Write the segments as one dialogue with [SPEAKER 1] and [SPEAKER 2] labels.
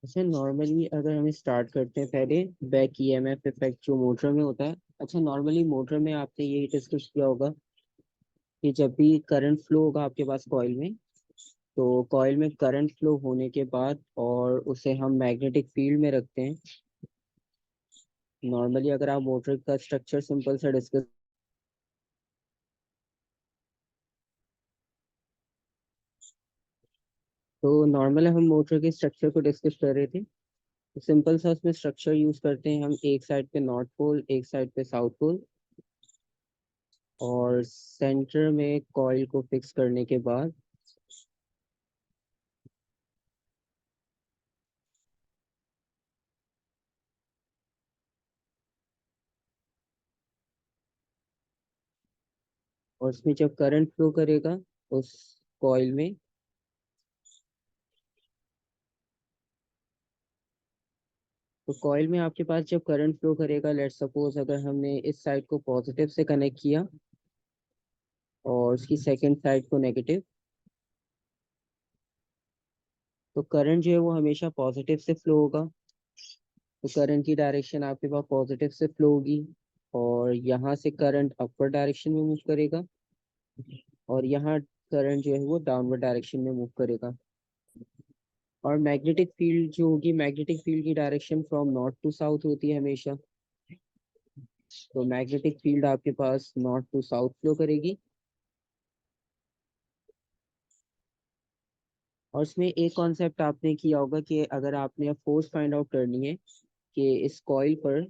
[SPEAKER 1] अच्छा, नॉर्मली अगर हम स्टार्ट करते हैं पहले बैक ईएमएफ इफेक्ट जो मोटर में होता है। अच्छा, नॉर्मली मोटर में आपने यही डिस्कस किया होगा कि जब भी करंट फ्लो होगा आपके पास कॉइल में, तो कॉइल में करंट फ्लो होने के बाद और उसे हम मैग्नेटिक फील्ड में रखते हैं। नॉर्मली अगर आप मोटर का स्ट्रक्चर सिंपल सा डिस्कस, तो नॉर्मल हम मोटर के स्ट्रक्चर को डिस्कस कर रहे थे। तो सिंपल सा उसमें स्ट्रक्चर यूज करते हैं हम, एक साइड पे नॉर्थ पोल, एक साइड पे साउथ पोल, और सेंटर में कॉइल को फिक्स करने के बाद और उसमें जब करंट फ्लो करेगा उस कॉइल में, तो कॉइल में आपके पास जब करंट फ्लो करेगा, लेट सपोज अगर हमने इस साइड को पॉजिटिव से कनेक्ट किया और उसकी सेकंड साइड को नेगेटिव, तो करंट जो है वो हमेशा पॉजिटिव से फ्लो होगा। तो करंट की डायरेक्शन आपके पास पॉजिटिव से फ्लो होगी, और यहाँ से करंट अपवर्ड डायरेक्शन में मूव करेगा, और यहाँ करंट जो है वो डाउनवर्ड डायरेक्शन में मूव करेगा। और मैग्नेटिक फील्ड जो होगी, मैग्नेटिक फील्ड की direction from north to south होती है हमेशा। तो मैग्नेटिक फील्ड आपके पास नॉर्थ टू साउथ फ्लो करेगी। और इसमें एक कॉन्सेप्ट आपने किया होगा कि अगर आपने फोर्स फाइंड आउट करनी है कि इस कॉइल पर,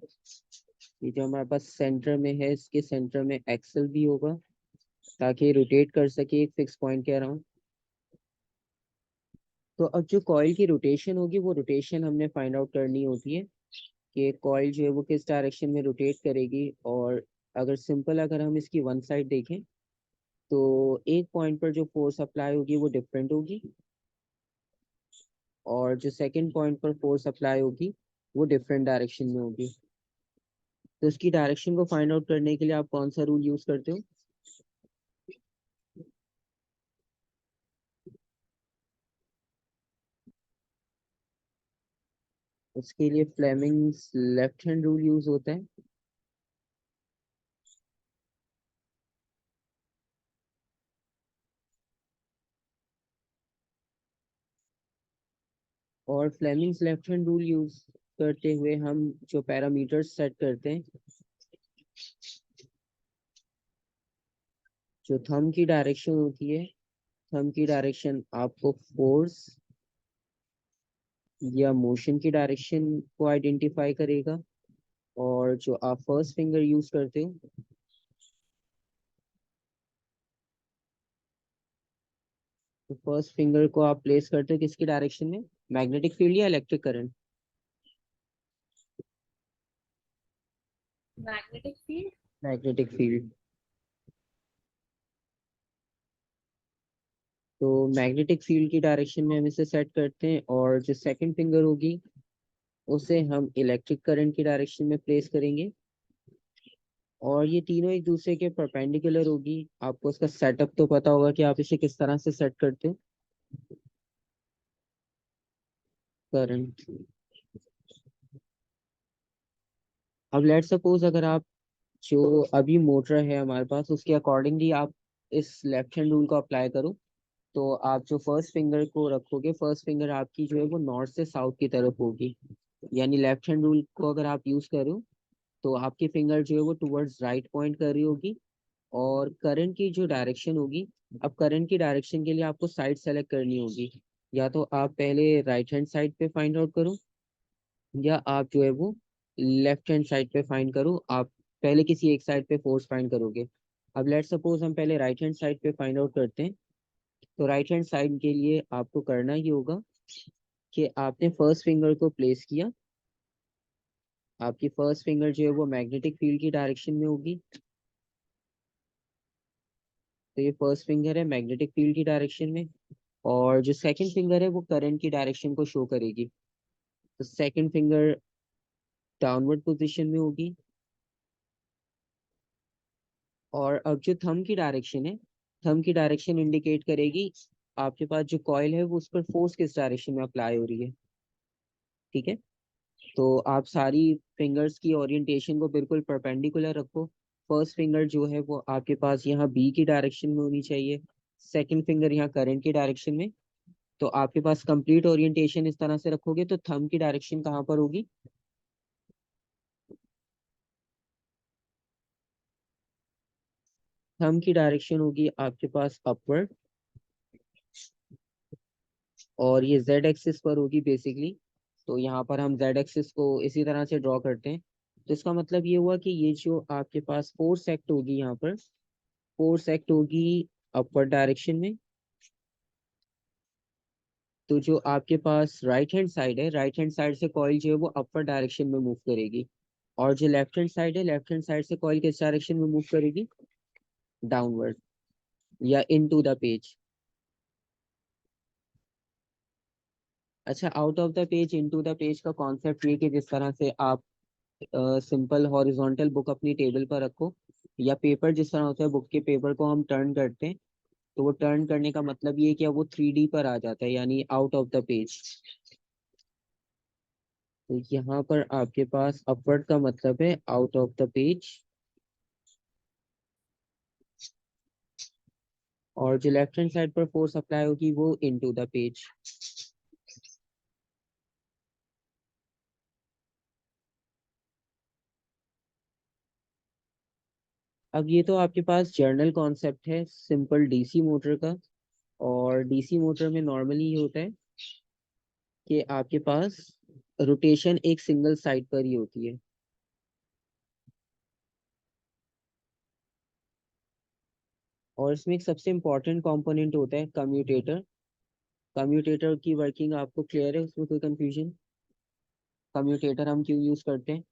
[SPEAKER 1] ये जो हमारे पास सेंटर में है, इसके सेंटर में एक्सल भी होगा ताकि रोटेट कर सके एक फिक्स पॉइंट के अराउंड। तो अब जो कॉइल की रोटेशन होगी, वो रोटेशन हमने फाइंड आउट करनी होती है कि कॉइल जो है वो किस डायरेक्शन में रोटेट करेगी। और अगर सिंपल अगर हम इसकी वन साइड देखें, तो एक पॉइंट पर जो फोर्स अप्लाई होगी वो डिफरेंट होगी, और जो सेकंड पॉइंट पर फोर्स अप्लाई होगी वो डिफरेंट डायरेक्शन में होगी। तो उसकी डायरेक्शन को फाइंड आउट करने के लिए आप कौन सा रूल यूज करते हो? उसके लिए Fleming's left hand rule use होता है। और Fleming's left hand rule use करते हुए हम जो पैरामीटर्स सेट करते हैं, जो थंब की डायरेक्शन होती है, थंब की डायरेक्शन आपको फोर्स या मोशन की डायरेक्शन को आइडेंटिफाई करेगा। और जो आप फर्स्ट फिंगर यूज करते हो, तो फर्स्ट फिंगर को आप प्लेस करते हो किसकी डायरेक्शन में, मैग्नेटिक फील्ड या electric current?
[SPEAKER 2] Magnetic field.
[SPEAKER 1] Magnetic field. तो मैग्नेटिक फील्ड की डायरेक्शन में हम इसे सेट करते हैं, और जो सेकंड फिंगर होगी उसे हम इलेक्ट्रिक करंट की डायरेक्शन में प्लेस करेंगे। और ये तीनों एक दूसरे के परपेंडिकुलर होगी। आपको उसका सेटअप तो पता होगा कि आप इसे किस तरह से सेट करते हो, करंट। अब लेट सपोज अगर आप, जो अभी मोटर है हमारे पास, उसके अकॉर्डिंगली आप इस लेफ्ट हैंड रूल को अप्लाई करो। तो आप जो फर्स्ट फिंगर को रखोगे, फर्स्ट फिंगर आपकी जो है वो नॉर्थ से साउथ की तरफ होगी। यानी लेफ्ट हैंड रूल को अगर आप यूज करो, तो आपकी फिंगर जो है वो टुवर्ड्स राइट पॉइंट कर रही होगी। और करंट की जो डायरेक्शन होगी, अब करंट की डायरेक्शन के लिए आपको साइड सेलेक्ट करनी होगी। या तो आप पहले राइट हैंड साइड पे फाइंड आउट करो, या आप जो है वो लेफ्ट हैंड साइड पे फाइंड करो। आप पहले किसी एक साइड पे फोर्स फाइंड करोगे। अब लेट सपोज हम पहले राइट हैंड साइड पे फाइंड आउट करते हैं। तो राइट हैंड साइड के लिए आपको करना ही होगा कि आपने फर्स्ट फिंगर को प्लेस किया। आपकी फर्स्ट फिंगर जो है वो मैग्नेटिक फील्ड की डायरेक्शन में होगी। तो ये फर्स्ट फिंगर है मैग्नेटिक फील्ड की डायरेक्शन में, और जो सेकंड फिंगर है वो करंट की डायरेक्शन को शो करेगी। तो सेकंड फिंगर डाउनवर्ड पोजीशन में होगी। और अब जो थंब की डायरेक्शन है, थंब की डायरेक्शन इंडिकेट करेगी आपके पास जो कॉइल है वो उस पर फोर्स किस डायरेक्शन में अप्लाई हो रही है। ठीक है। तो आप सारी फिंगर्स की ओरिएंटेशन को बिल्कुल परपेंडिकुलर रखो। फर्स्ट फिंगर जो है वो आपके पास यहाँ बी की डायरेक्शन में होनी चाहिए, सेकंड फिंगर यहाँ करंट की डायरेक्शन में। तो आपके पास कंप्लीट ओरिएंटेशन इस तरह से रखोगे तो थंब की डायरेक्शन कहाँ पर होगी? थंब की डायरेक्शन होगी आपके पास अपवर्ड, और ये जेड एक्सिस पर होगी बेसिकली। तो यहाँ पर हम जेड एक्सिस को इसी तरह से ड्रॉ करते हैं। तो इसका मतलब ये हुआ कि ये जो आपके पास फोर्स एक्ट होगी यहाँ पर, फोर्स एक्ट होगी अपवर्ड डायरेक्शन में। तो जो आपके पास राइट हैंड साइड है, राइट हैंड साइड से कॉइल जो है वो अपवर्ड डायरेक्शन में मूव करेगी। और जो लेफ्ट हैंड साइड है, लेफ्ट हैंड साइड से कॉइल किस डायरेक्शन में मूव करेगी? डाउनवर्ड या इन टू द पेज। अच्छा, out of the page into the page का कॉन्सेप्ट ये कि जिस तरह से आप सिंपल हॉरिजॉन्टल बुक अपनी टेबल पर रखो, या पेपर जिस तरह होता है बुक के पेपर को हम टर्न करते हैं, तो वो टर्न करने का मतलब ये है कि अब वो 3D पर आ जाता है, यानी आउट ऑफ द पेज। तो यहाँ पर आपके पास अपवर्ड का मतलब है आउट ऑफ द पेज, और जो लेफ्ट हैंड साइड पर फोर्स अप्लाई होगी वो इनटू द पेज। अब ये तो आपके पास जर्नल कॉन्सेप्ट है सिंपल डीसी मोटर का। और डीसी मोटर में नॉर्मली ये होता है कि आपके पास रोटेशन एक सिंगल साइड पर ही होती है। और इसमें एक सबसे इम्पोर्टेंट कंपोनेंट होता है कम्यूटेटर। कम्यूटेटर की वर्किंग आपको क्लियर है? उसमें कोई कंफ्यूजन? कम्यूटेटर हम क्यों यूज करते हैं?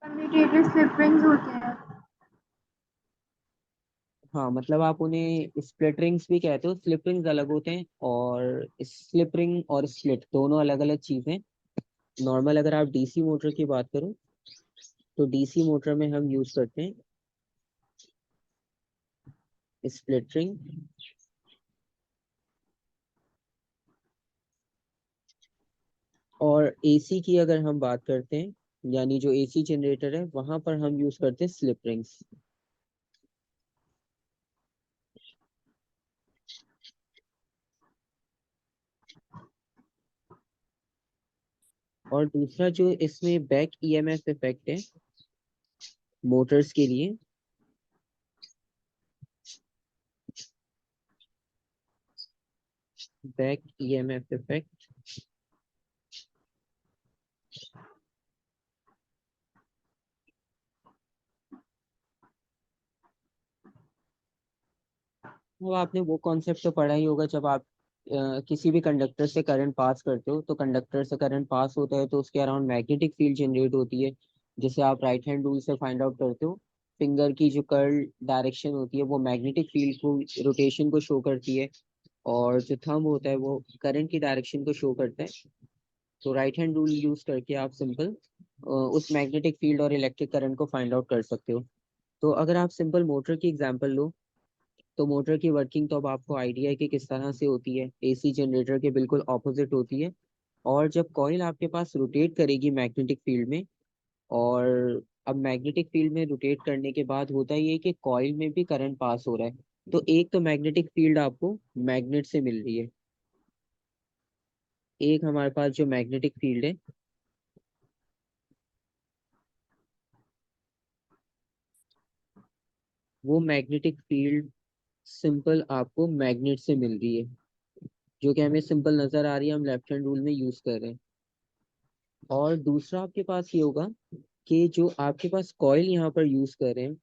[SPEAKER 2] कम्यूटेटर स्लिप रिंग्स होते हैं।
[SPEAKER 1] हाँ, मतलब आप उन्हें स्प्लिट रिंग्स भी कहते हो। स्लिप रिंग्स अलग होते हैं, और स्लिप रिंग और स्लिट दोनों अलग अलग चीजें। नॉर्मल अगर आप डीसी मोटर की बात करो, तो डीसी मोटर में हम यूज करते हैं स्प्लिट रिंग। और एसी की अगर हम बात करते हैं, यानी जो एसी जनरेटर है, वहां पर हम यूज करते हैं स्लिप रिंग्स। और दूसरा जो इसमें बैक ईएमएफ इफेक्ट है मोटर्स के लिए, बैक ईएमएफ इफेक्ट, वो आपने वो कॉन्सेप्ट तो पढ़ा ही होगा। जब आप किसी भी कंडक्टर से करंट पास करते हो, तो कंडक्टर से करंट पास होता है तो उसके अराउंड मैग्नेटिक फील्ड जनरेट होती है, जिसे आप राइट हैंड रूल से फाइंड आउट करते हो। फिंगर की जो कर्ल डायरेक्शन होती है वो मैग्नेटिक फील्ड को, रोटेशन को शो करती है। और जो थंब होता है वो करंट की डायरेक्शन को शो करता है। तो राइट हैंड रूल यूज करके आप सिंपल उस मैग्नेटिक फील्ड और इलेक्ट्रिक करंट को फाइंड आउट कर सकते हो। तो अगर आप सिंपल मोटर की एग्जांपल लो, तो मोटर की वर्किंग तो अब आपको आइडिया है कि किस तरह से होती है। एसी जनरेटर के बिल्कुल ऑपोजिट होती है। और जब कॉइल आपके पास रोटेट करेगी मैग्नेटिक फील्ड में, और अब मैग्नेटिक फील्ड में रोटेट करने के बाद होता ही है कि कॉइल में भी करंट पास हो रहा है। तो एक तो मैग्नेटिक फील्ड आपको मैग्नेट से मिल रही है, एक हमारे पास जो मैग्नेटिक फील्ड है वो मैग्नेटिक फील्ड सिंपल आपको मैग्नेट से मिल रही है, जो कि हमें सिंपल नजर आ रही है, हम लेफ्ट हैंड रूल में यूज कर रहे हैं। और दूसरा आपके पास ये होगा कि जो आपके पास कॉइल यहाँ पर यूज कर रहे हैं,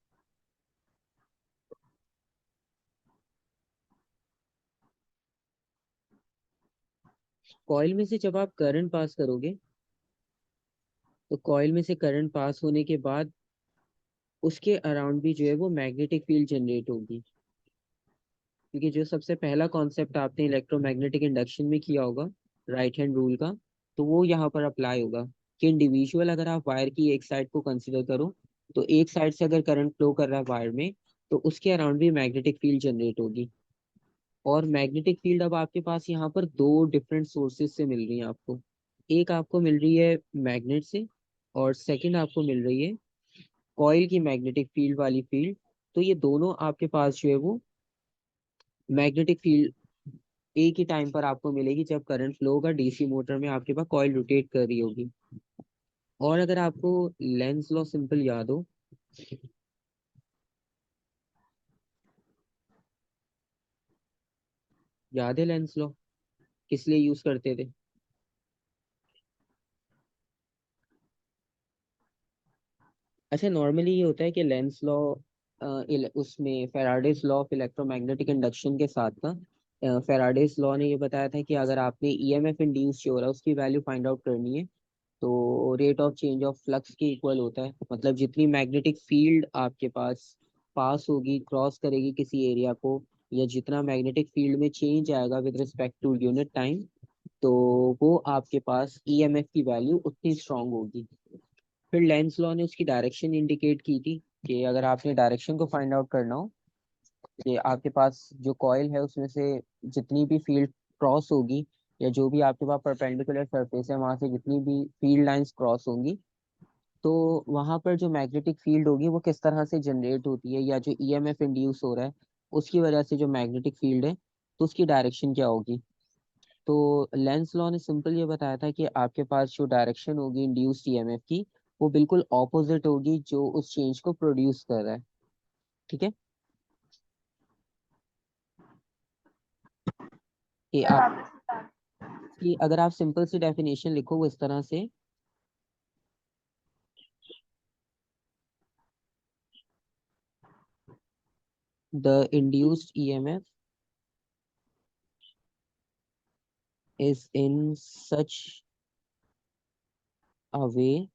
[SPEAKER 1] कॉइल में से जब आप करंट पास करोगे, तो कॉइल में से करंट पास होने के बाद उसके अराउंड भी जो है वो मैग्नेटिक फील्ड जनरेट होगी। क्योंकि जो सबसे पहला कॉन्सेप्ट आपने इलेक्ट्रोमैग्नेटिक इंडक्शन में किया होगा, राइट हैंड रूल का, तो वो यहाँ पर अप्लाई होगा कि इंडिविजुअल अगर आप वायर की एक साइड को कंसिडर करो, तो एक साइड से अगर करंट फ्लो कर रहा है वायर में, तो उसके अराउंड भी मैग्नेटिक फील्ड जनरेट होगी। और मैग्नेटिक फील्ड अब आपके पास यहाँ पर दो डिफरेंट सोर्सेज से मिल रही है आपको। एक आपको मिल रही है मैग्नेट से, और सेकंड आपको मिल रही है कॉइल की मैग्नेटिक फील्ड वाली फील्ड। तो ये दोनों आपके पास जो है वो मैग्नेटिक फील्ड एक ही टाइम पर आपको मिलेगी जब करंट फ्लो होगा डीसी मोटर में, आपके पास कॉइल रोटेट कर रही होगी। और अगर आपको लेंस लॉ सिंपल याद हो, याद है लेंस लॉ किस लिए यूज करते थे? अच्छा, नॉर्मली ये होता है कि लेंस लॉ उसमें Faraday's law of electromagnetic induction के साथ ना, फेराडेज लॉ ने ये बताया था कि अगर आपने ईएमएफ इंड्यूस जो हो रहा है उसकी वैल्यू फाइंड आउट करनी है, तो rate of change of flux के इक्वल होता है। मतलब जितनी मैग्नेटिक फील्ड आपके पास पास होगी, क्रॉस करेगी किसी एरिया को, या जितना मैग्नेटिक फील्ड में चेंज आएगा with respect to unit time, तो वो आपके पास ईएमएफ की वैल्यू उतनी स्ट्रांग होगी। फिर लेंस लॉ ने उसकी डायरेक्शन इंडिकेट की थी कि अगर आपने डायरेक्शन को फाइंड आउट करना हो कि आपके पास जो कॉइल है उसमें से जितनी भी फील्ड क्रॉस होगी, या जो भी आपके पास परपेंडिकुलर सरफेस है वहां से जितनी भी फील्ड लाइंस क्रॉस होंगी, तो वहां पर जो मैग्नेटिक फील्ड होगी वो किस तरह से जनरेट होती है, या जो ईएमएफ इंड्यूस हो रहा है उसकी वजह से जो मैग्नेटिक फील्ड है तो उसकी डायरेक्शन क्या होगी। तो लेंस लॉ ने सिंपल ये बताया था कि आपके पास जो डायरेक्शन होगी इंड्यूस्ड ईएमएफ की, वो बिल्कुल ऑपोजिट होगी जो उस चेंज को प्रोड्यूस कर रहा है। ठीक है, कि
[SPEAKER 2] सर
[SPEAKER 1] आप
[SPEAKER 2] वापस बता
[SPEAKER 1] कि अगर आप सिंपल सी डेफिनेशन लिखो वो इस तरह से, the induced EMF is in such a way,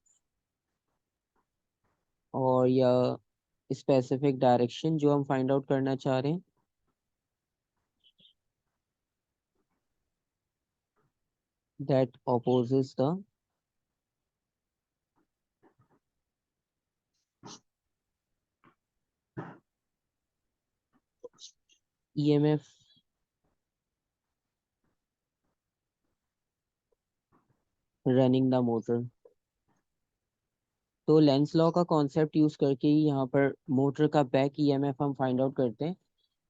[SPEAKER 1] और या स्पेसिफिक डायरेक्शन जो हम फाइंड आउट करना चाह रहे हैं, that opposes the EMF running the motor. तो लेंस लॉ का कॉन्सेप्ट यूज करके ही यहाँ पर मोटर का बैक ईएमएफ हम फाइंड आउट करते हैं।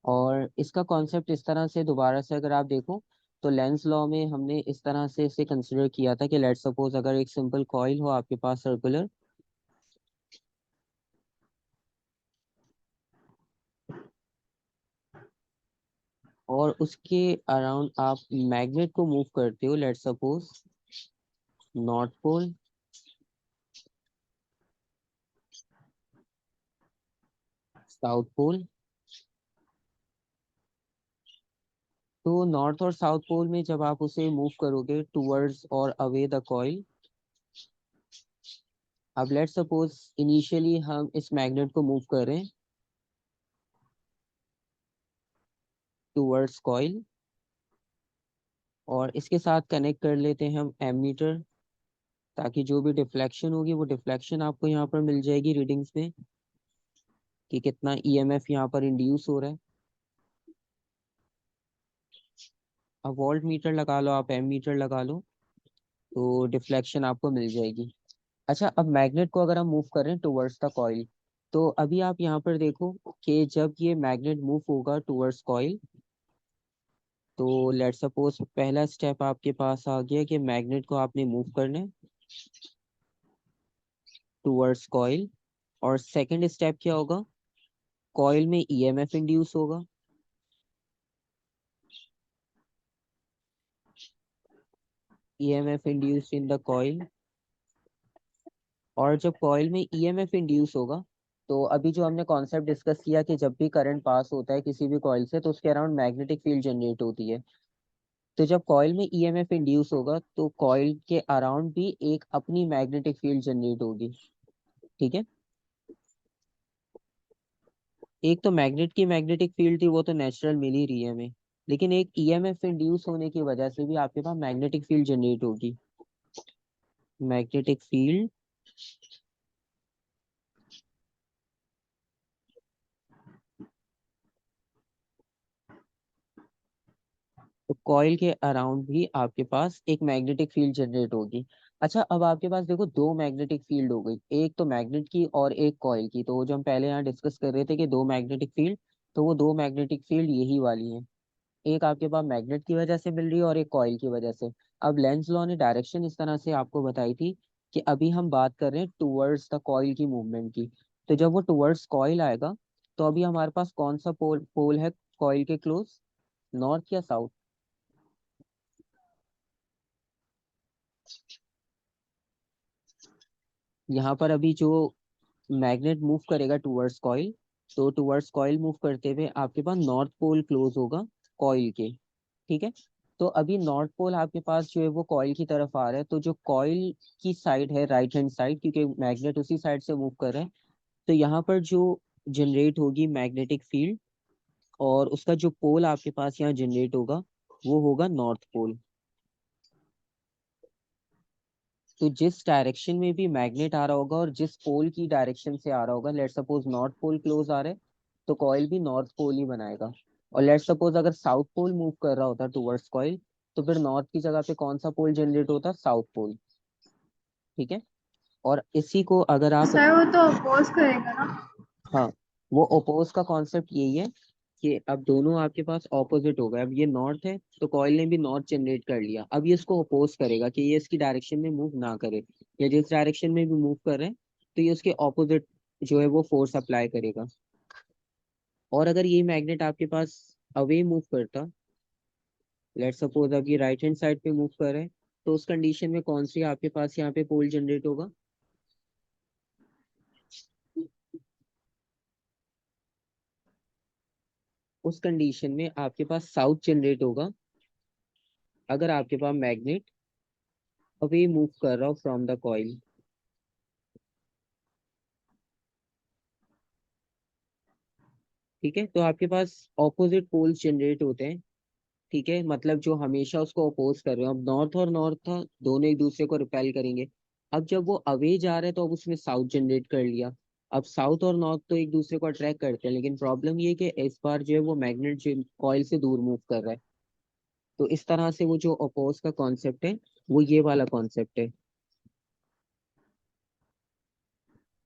[SPEAKER 1] और इसका कॉन्सेप्ट इस तरह से दोबारा से अगर आप देखो, तो लेंस लॉ में हमने इस तरह से इसे कंसिडर किया था कि लेट सपोज अगर एक सिंपल कॉइल हो आपके पास सर्कुलर, और उसके अराउंड आप मैग्नेट को मूव करते हो, let suppose north pole, south pole. तो नॉर्थ और साउथ पोल में जब आप उसे मूव करोगे टूवर्ड्स और अवे द कॉइल, अब लेट सपोज इनिशियली हम इस मैग्नेट को मूव कर रहे हैं टूवर्ड्स कॉइल, और इसके साथ कनेक्ट कर लेते हैं हम एमीटर, ताकि जो भी डिफ्लेक्शन होगी वो डिफ्लेक्शन आपको यहाँ पर मिल जाएगी रीडिंग्स में, कि कितना ईएमएफ यहाँ पर इंड्यूस हो रहा है। अब वोल्ट मीटर लगा लो, आप एम मीटर लगा लो, तो डिफ्लेक्शन आपको मिल जाएगी। अच्छा, अब मैग्नेट को अगर हम मूव करें टुवर्ड्स द कॉइल, तो अभी आप यहाँ पर देखो कि जब ये मैग्नेट मूव होगा टुवर्ड्स कॉइल, तो लेट सपोज पहला स्टेप आपके पास आ गया कि मैग्नेट को आपने मूव करना है टुवर्ड्स कॉइल। और सेकंड स्टेप क्या होगा, कॉइल में ईएमएफ इंड्यूस होगा, EMF induced in the coil. और जब कॉइल में ईएमएफ इंड्यूस होगा, तो अभी जो हमने कॉन्सेप्ट डिस्कस किया कि जब भी करंट पास होता है किसी भी कॉइल से तो उसके अराउंड मैग्नेटिक फील्ड जनरेट होती है। तो जब कॉइल में ईएमएफ इंड्यूस होगा तो कॉइल के अराउंड भी एक अपनी मैग्नेटिक फील्ड जनरेट होगी। ठीक है, एक तो मैग्नेट की मैग्नेटिक फील्ड थी वो तो नेचुरल मिल ही रही है हमें, लेकिन एक ईएमएफ इंड्यूस होने की वजह से भी आपके पास मैग्नेटिक फील्ड जनरेट होगी। मैग्नेटिक फील्ड तो कॉइल के अराउंड भी आपके पास एक मैग्नेटिक फील्ड जनरेट होगी। अच्छा, अब आपके पास देखो दो मैग्नेटिक फील्ड हो गई, एक तो मैग्नेट की और एक कॉइल की। तो वो जो हम पहले यहाँ डिस्कस कर रहे थे कि दो मैग्नेटिक फील्ड, तो वो दो मैग्नेटिक फील्ड यही वाली हैं। एक आपके पास मैग्नेट की वजह से मिल रही है और एक कॉइल की वजह से। अब लेंस लॉ ने डायरेक्शन इस तरह से आपको बताई थी कि अभी हम बात कर रहे हैं टूवर्ड्स द कॉइल की मूवमेंट की। तो जब वो टूवर्ड्स कॉइल आएगा, तो अभी हमारे पास कौन सा पोल पोल है कॉइल के क्लोज, नॉर्थ या साउथ? यहाँ पर अभी जो मैग्नेट मूव करेगा टूवर्ड्स कॉइल, तो टूवर्ड्स कॉइल मूव करते हुए आपके पास नॉर्थ पोल क्लोज होगा कॉइल के। ठीक है। तो अभी नॉर्थ पोल आपके पास जो है वो कॉइल की तरफ आ रहा है, तो जो कॉइल की साइड है राइट हैंड साइड, क्योंकि मैग्नेट उसी साइड से मूव कर रहा है, तो यहाँ पर जो जनरेट होगी मैग्नेटिक फील्ड, और उसका जो पोल आपके पास यहाँ जनरेट होगा वो होगा नॉर्थ पोल। तो जिस डायरेक्शन में भी मैग्नेट आ रहा होगा और जिस पोल की डायरेक्शन से आ रहा होगा, let suppose north pole close आ रहा है, तो कॉइल भी नॉर्थ पोल ही बनाएगा। और लेट सपोज अगर साउथ पोल मूव कर रहा होता टूवर्ड्स कॉइल, तो फिर नॉर्थ की जगह पे कौन सा पोल जनरेट होता, साउथ पोल। ठीक है। और इसी को अगर आप,
[SPEAKER 2] सर वो तो अपोज करेगा ना।
[SPEAKER 1] हाँ, वो ओपोज का कॉन्सेप्ट यही है कि अब दोनों आपके पास ऑपोजिट हो गए। अब ये नॉर्थ है तो कॉइल ने भी नॉर्थ जनरेट कर लिया, अब ये इसको अपोज करेगा कि ये इसकी डायरेक्शन में मूव ना करे, या जिस डायरेक्शन में भी मूव कर रहे हैं तो ये उसके ऑपोजिट जो है वो फोर्स अप्लाई करेगा। और अगर ये मैग्नेट आपके पास अवे मूव करता, लेट सपोज अब ये राइट हैंड साइड पे मूव कर रहे हैं, तो उस कंडीशन में कौन सी आपके पास यहाँ पे पोल जनरेट होगा? उस कंडीशन में आपके पास साउथ जनरेट होगा, अगर आपके पास मैग्नेट अवे मूव कर रहा हो फ्रॉम द कॉइल। ठीक है। तो आपके पास ऑपोजिट पोल्स जनरेट होते हैं। ठीक है, मतलब जो हमेशा उसको अपोज कर रहे हो। अब नॉर्थ और नॉर्थ था, दोनों एक दूसरे को रिपेल करेंगे। अब जब वो अवे जा रहे हैं तो अब उसने साउथ जनरेट कर लिया। अब साउथ और नॉर्थ तो एक दूसरे को अट्रैक्ट करते हैं, लेकिन प्रॉब्लम ये है कि इस बार जो है वो मैग्नेट जो कॉइल से दूर मूव कर रहा है। तो इस तरह से वो जो अपोज का कॉन्सेप्ट है वो ये वाला कॉन्सेप्ट है।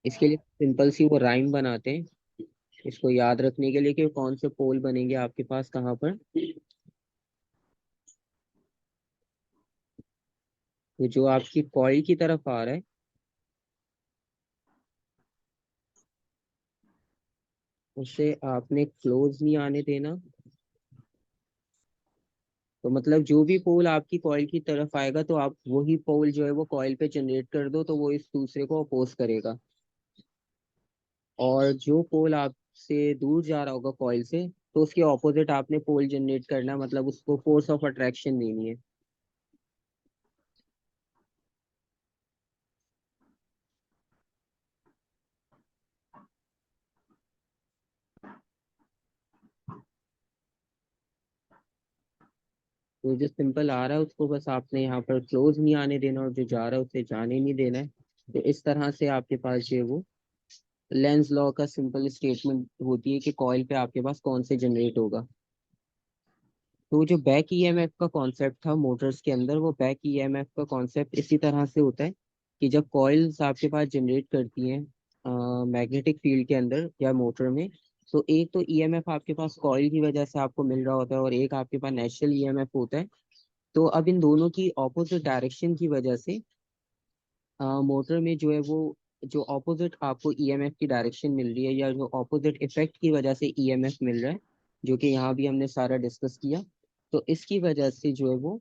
[SPEAKER 1] इसके लिए सिंपल सी वो राइम बनाते हैं इसको याद रखने के लिए कि कौन से पोल बनेंगे आपके पास कहाँ पर। तो जो आपकी कॉइल की तरफ आ रहा है उसे आपने क्लोज नहीं आने देना। तो मतलब जो भी पोल आपकी कॉइल की तरफ आएगा, तो आप वही पोल जो है वो कॉइल पे जनरेट कर दो, तो वो इस दूसरे को अपोज करेगा। और जो पोल आपसे दूर जा रहा होगा कॉइल से, तो उसके ऑपोजिट आपने पोल जनरेट करना है, मतलब उसको फोर्स ऑफ अट्रैक्शन देनी है। तो जो सिंपल आ रहा है उसको बस आपने यहाँ पर क्लोज नहीं आने देना, और जो जा रहा है उसे जाने नहीं देना है। तो इस तरह से आपके पास जो है वो लेंस लॉ का सिंपल स्टेटमेंट होती है कि कॉइल पे आपके पास कौन से जनरेट होगा। तो जो बैक ईएमएफ का कॉन्सेप्ट था मोटर्स के अंदर, वो बैक ईएमएफ का कॉन्सेप्ट इसी तरह से होता है कि जब कॉइल्स आपके पास जनरेट करती हैं मैग्नेटिक फील्ड के अंदर या मोटर में, तो एक तो ईएमएफ आपके पास कॉइल की वजह से आपको मिल रहा होता है, और एक आपके पास नेचुरल ईएमएफ होता है। तो अब इन दोनों की ऑपोजिट डायरेक्शन की वजह से मोटर में जो है वो जो ऑपोजिट आपको ईएमएफ की डायरेक्शन मिल रही है, या जो ऑपोजिट इफेक्ट की वजह से ईएमएफ मिल रहा है, जो कि यहाँ भी हमने सारा डिस्कस किया, तो इसकी वजह से जो है वो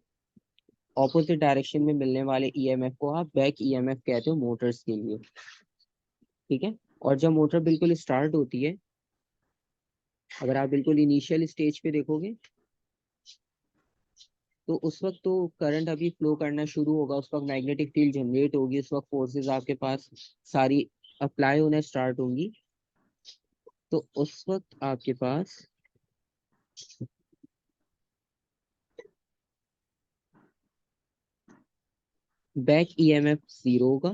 [SPEAKER 1] ऑपोजिट डायरेक्शन में मिलने वाले ईएमएफ को आप बैक ईएमएफ कहते हो मोटर्स के लिए। ठीक है। और जब मोटर बिल्कुल स्टार्ट होती है, अगर आप बिल्कुल इनिशियल स्टेज पे देखोगे, तो उस वक्त तो करंट अभी फ्लो करना शुरू होगा, उस वक्त मैग्नेटिक फील्ड जनरेट होगी, उस वक्त फोर्सेस आपके पास सारी अप्लाई होना स्टार्ट होंगी। तो उस वक्त आपके पास बैक ईएमएफ जीरो होगा,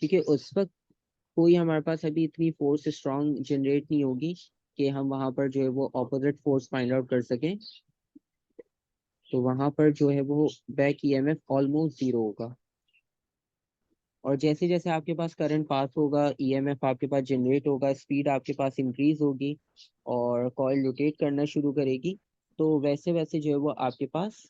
[SPEAKER 1] क्योंकि उस वक्त कोई हमारे पास अभी इतनी फोर्स स्ट्रांग जनरेट नहीं होगी कि हम वहां पर जो है वो ऑपोजिट फोर्स फाइंड आउट कर सकें, तो वहां पर जो है वो बैक ईएमएफ ऑलमोस्ट जीरो होगा। और जैसे जैसे आपके पास करंट पास होगा, ईएमएफ आपके पास जनरेट होगा, स्पीड आपके पास इंक्रीज होगी और कॉइल रोटेट करना शुरू करेगी, तो वैसे वैसे जो है वो आपके पास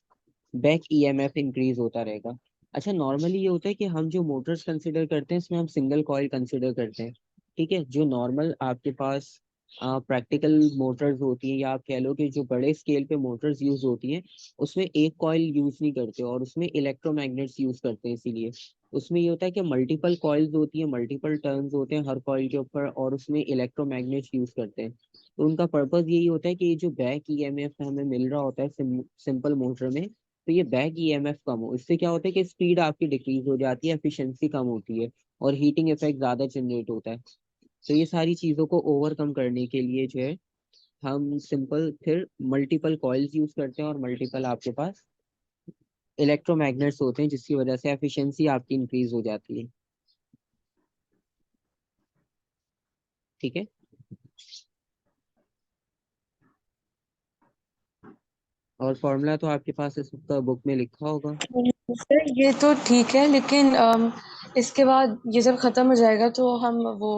[SPEAKER 1] बैक ईएमएफ इंक्रीज होता रहेगा। अच्छा, नॉर्मली ये होता है कि हम जो मोटर्स कंसिडर करते हैं इसमें हम सिंगल कॉइल कंसिडर करते हैं। ठीक है, जो नॉर्मल आपके पास प्रैक्टिकल मोटर्स होती हैं, या आप कह लो कि जो बड़े स्केल पे मोटर्स यूज होती हैं, उसमें एक कॉइल यूज नहीं करते और उसमें इलेक्ट्रोमैग्नेट्स यूज करते हैं। इसीलिए उसमें ये होता है कि मल्टीपल कॉइल्स होती हैं, मल्टीपल टर्न्स होते हैं हर कॉइल के ऊपर, और उसमें इलेक्ट्रोमैग्नेट्स यूज करते हैं। तो उनका पर्पज यही होता है कि ये जो बैक ईएमएफ हमें मिल रहा होता है सिंपल मोटर में, तो ये बैक ईएमएफ कम हो, इससे क्या होता है कि स्पीड आपकी डिक्रीज हो जाती है, एफिशिएंसी कम होती है और हीटिंग इफेक्ट ज्यादा जनरेट होता है। तो ये सारी चीजों को ओवरकम करने के लिए जो है हम सिंपल फिर मल्टीपल कॉइल्स यूज करते हैं और मल्टीपल आपके पास इलेक्ट्रोमैग्नेट्स होते हैं, जिसकी वजह से एफिशिएंसी आपकी इंक्रीज हो जाती है। ठीक है। और फॉर्मूला तो आपके पास इस बुक में लिखा होगा।
[SPEAKER 3] सर ये तो ठीक है, लेकिन इसके बाद ये जब खत्म हो जाएगा तो हम वो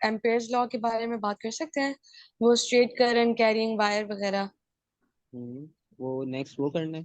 [SPEAKER 3] एम्पेयर्स लॉ के बारे में बात कर सकते हैं, वो स्ट्रेट करंट कैरिंग वायर वगैरह।
[SPEAKER 1] हम्म, वो नेक्स्ट वो करना है।